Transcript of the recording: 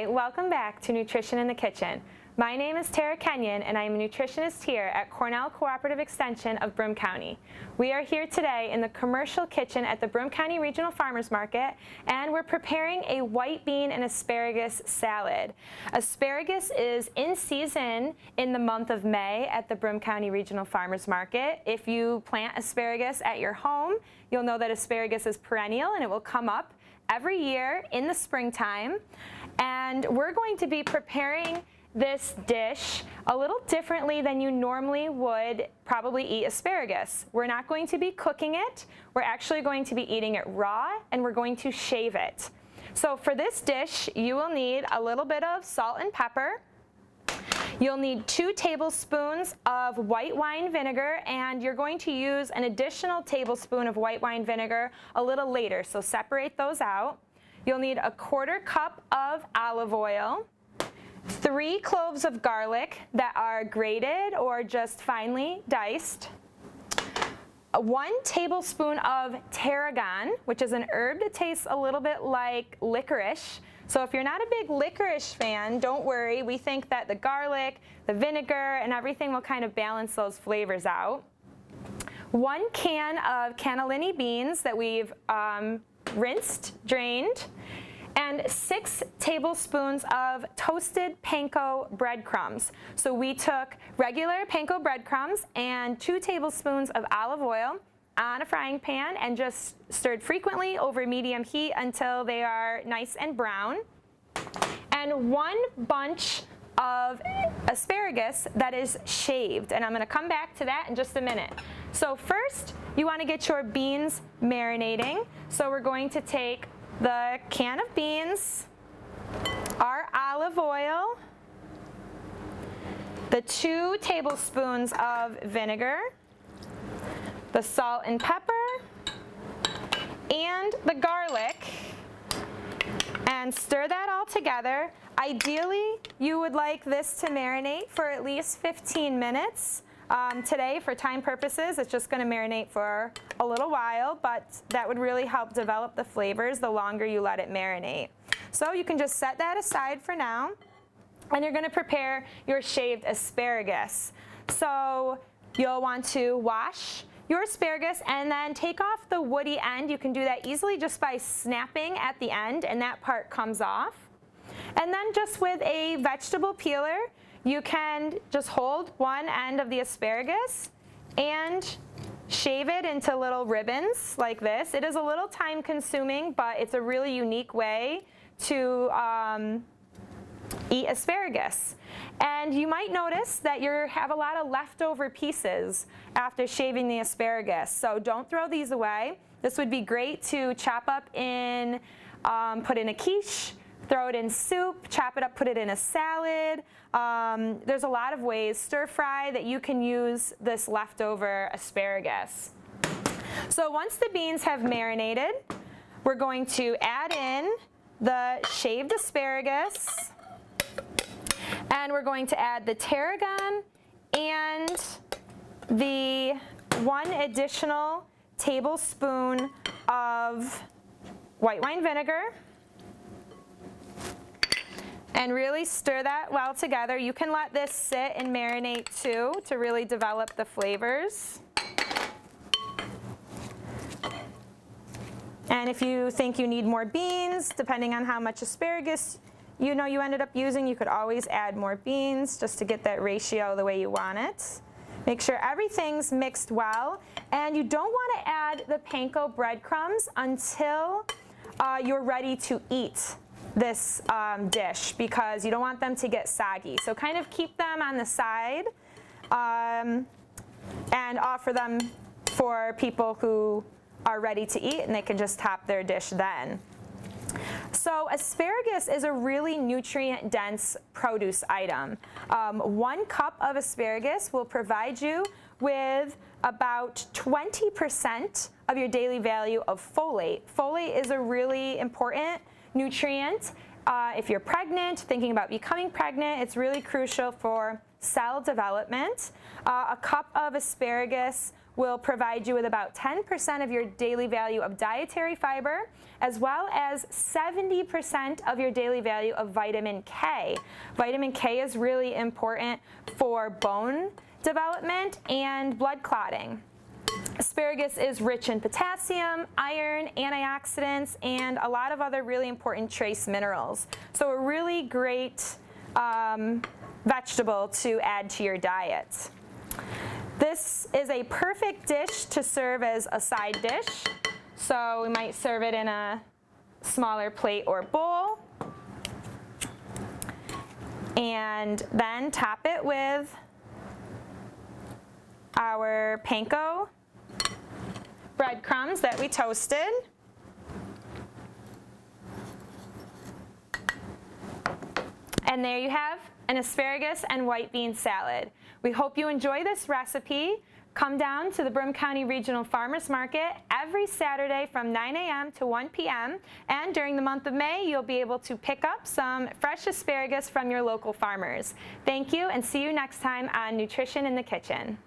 Hi, welcome back to Nutrition in the Kitchen. My name is Tara Kenyon and I am a nutritionist here at Cornell Cooperative Extension of Broome County. We are here today in the commercial kitchen at the Broome County Regional Farmers Market, and we're preparing a white bean and asparagus salad. Asparagus is in season in the month of May at the Broome County Regional Farmers Market. If you plant asparagus at your home, you'll know that asparagus is perennial and it will come up every year in the springtime. And we're going to be preparing this dish a little differently than you normally would probably eat asparagus. We're not going to be cooking it. We're actually going to be eating it raw, and we're going to shave it. So for this dish, you will need a little bit of salt and pepper. You'll need 2 tablespoons of white wine vinegar, and you're going to use an additional tablespoon of white wine vinegar a little later, so separate those out. You'll need a 1/4 cup of olive oil, 3 cloves of garlic that are grated or just finely diced, 1 tablespoon of tarragon, which is an herb that tastes a little bit like licorice. So if you're not a big licorice fan, don't worry. We think that the garlic, the vinegar, and everything will kind of balance those flavors out. 1 can of cannellini beans that we've rinsed, drained, and 6 tablespoons of toasted panko breadcrumbs. So we took regular panko breadcrumbs and 2 tablespoons of olive oil on a frying pan and just stirred frequently over medium heat until they are nice and brown. And 1 bunch of asparagus that is shaved, and I'm going to come back to that in just a minute. So first, you want to get your beans marinating. So we're going to take the can of beans, our olive oil, the 2 tablespoons of vinegar, the salt and pepper, and the garlic, and stir that all together. Ideally, you would like this to marinate for at least 15 minutes. Today, for time purposes, it's just going to marinate for a little while, but that would really help develop the flavors the longer you let it marinate. So you can just set that aside for now, and you're going to prepare your shaved asparagus. So you'll want to wash your asparagus and then take off the woody end. You can do that easily just by snapping at the end, and that part comes off. And then just with a vegetable peeler, you can just hold one end of the asparagus and shave it into little ribbons like this. It is a little time consuming, but it's a really unique way to eat asparagus. And you might notice that you have a lot of leftover pieces after shaving the asparagus. So don't throw these away. This would be great to chop up in, put in a quiche, throw it in soup, chop it up, put it in a salad. There's a lot of ways, stir fry, that you can use this leftover asparagus. So once the beans have marinated, we're going to add in the shaved asparagus, and we're going to add the tarragon and the 1 additional tablespoon of white wine vinegar, and really stir that well together. You can let this sit and marinate too to really develop the flavors. And if you think you need more beans, depending on how much asparagus you ended up using, you could always add more beans just to get that ratio the way you want it. Make sure everything's mixed well, and you don't want to add the panko breadcrumbs until you're ready to eat this dish, because you don't want them to get soggy. So kind of keep them on the side and offer them for people who are ready to eat, and they can just top their dish then. So asparagus is a really nutrient-dense produce item. 1 cup of asparagus will provide you with about 20% of your daily value of folate. Folate is a really important nutrient. If you're pregnant, thinking about becoming pregnant, it's really crucial for cell development. A cup of asparagus will provide you with about 10% of your daily value of dietary fiber, as well as 70% of your daily value of vitamin K. Vitamin K is really important for bone development and blood clotting. Asparagus is rich in potassium, iron, antioxidants, and a lot of other really important trace minerals. So a really great vegetable to add to your diet. This is a perfect dish to serve as a side dish. So we might serve it in a smaller plate or bowl. And then top it with our panko breadcrumbs that we toasted. And there you have an asparagus and white bean salad. We hope you enjoy this recipe. Come down to the Broome County Regional Farmers Market every Saturday from 9 a.m. to 1 p.m. And during the month of May, you'll be able to pick up some fresh asparagus from your local farmers. Thank you, and see you next time on Nutrition in the Kitchen.